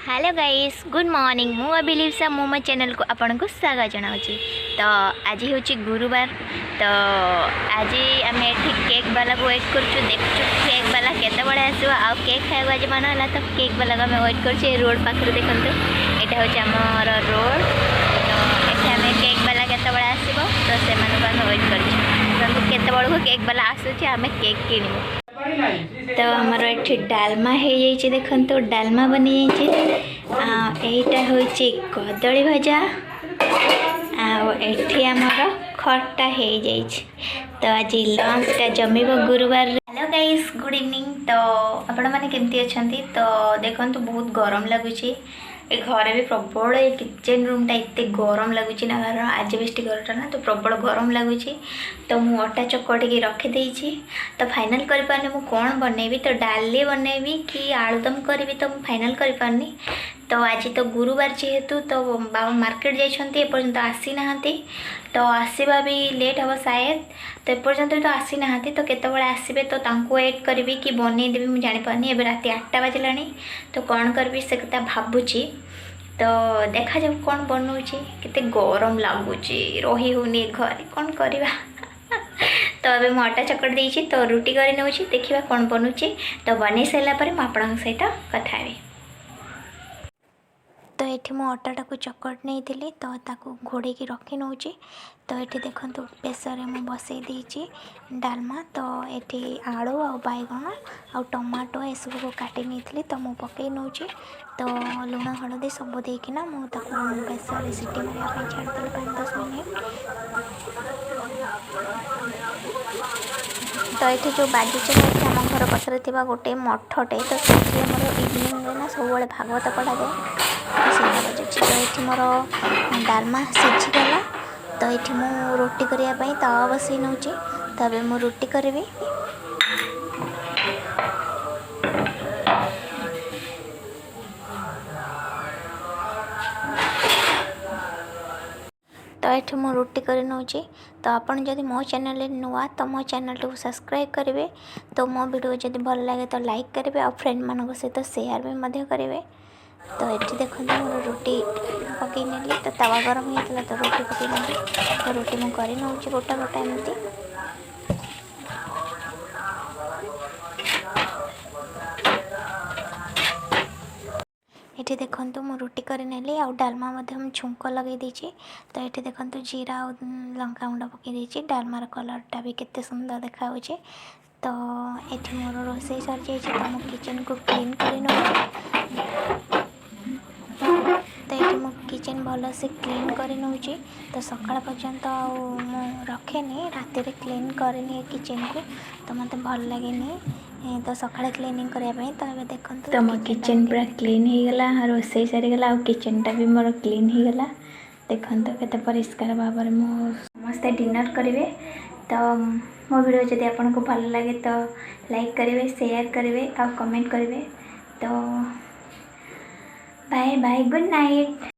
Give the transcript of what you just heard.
Hello guys good morning मु अभिलिप्सा मो मो चैनल को आपन को स्वागत जनाऊँगी। तो आज हूँ गुरुवार। तो आज आम केक वाला को वेट कर देखु केक वाला केते बड़े आसो आ केक खाइबा आज मन है तो केक वाला को वेट कर रोड पाखे देखते यहाँ हूँ आमर रोड। तो ये केक वाला केते बड़े आसो तो से वेट करते बड़ू केक वाला आसूँ आम केक किणु। तो आमर ये डालमा हो जाइए देखो डालमा बनी जाइए हूँ कदली भजा आमर खटा हो जाइए। तो आज लंचटा जमीब गुरुवार। Hello guys good evening. तो आपण मैंने केमती अच्छा तो देखो बहुत गरम लगुच ए घरे भी प्रबल ये किचन रूमटा एत गरम लगुच ना कारण आजबेस्ट घरटा ना तो प्रबल गरम लगुच। तो मु अटा चकटी रखीदे तो फाइनाल कर कौन बनैबी तो डाली बनैबी कि आलुदम करी तो फाइनाल कर। तो आज तो गुरुवार जेहेतु तो बाबा मार्केट जाइछन्ती एपर्यंत आसी नाहांती तो आसवा भी लेट हम शायद तो एपर्यंत तो आसी नाहांती तो केतबेले आसबे तो तांको वेट करी कि बनईदेवी मुझे जापानी एबे राति 8टा बाजिलानी तो कौन करबी से कथा भाबुची। तो देखा जाऊ कौन बनौची केते गरम लगुच रही होनी घरे कौन करवा। तो अबे मु अटा चकट देइछि तो रुटी करी नउछि देखिबा कौन बनउछि। तो बनै सारा पर आपन सहित कथा हेबी। तो ये मु अटाटा को चकट नहीं थी तो ताको घोड़े की रखी नौ। तो ये देखो प्रेसर में बसई देइछि डालमा। तो ये आलू आ बैगण आ टमाटो ये सब को काटी नहीं तो मु पकई नौ। तो लुण हलदी सब देकिना मु प्रेसर सीटी मारे छाड़ी 5-10 मिनट। तो ये जो बाजुचे आम घर पाखे गोटे मठटे तो इवनिंग ना सब भागवत पढ़ा जाए तो ये मोर डालमा सीझीगला। तो ये मु रोटी करने तवा बसई नौ तब मु रोटी करी। तो ये मु रोटी कर नौ। तो आपन जदि मो चैनल नुआ तो मो चैनल को सब्सक्राइब करेंगे। तो मो वीडियो जदि भल लगे तो लाइक करेंगे और फ्रेंड मान सहित शेयर भी करेंगे। तो ये देखो मोर रोटी पकई नेली तो तवा गरम होता तो रोटी पकई नेली तो रोटी मु कर नौ गोटा गोटा एमती। ये देखो मु रोटी कर नेली आ डालमा हम छुंक लगे देछि। तो ये देखो जीरा और लंका गुंड पकई देछि डालमार कलरटा भी केते सुंदर देखा होचे। तो ये मोर रोसई सर जाइए तो मु किचन को क्लीन कर नौ। तो ये मु किचन भल से क्लीन कर नौ। तो सकाळ पर्यंत रखेनी राति क्लीन करनी किचन को तो मत भल लगे तो सकाଳେ क्लीनिंग करने तो ये देखो तो मो किचन पूरा क्लीन हो गला रोसई सरीगला आ किचनटा भी मोर क्लीन हो गला देखो तो केते परिष्कार भाव में मो समस्ते डिनर करेंगे। तो मो वीडियो जदि आपको भल लगे तो लाइक करेंगे शेयर करेंगे और कमेंट करेंगे। तो बाय बाय गुड नाइट।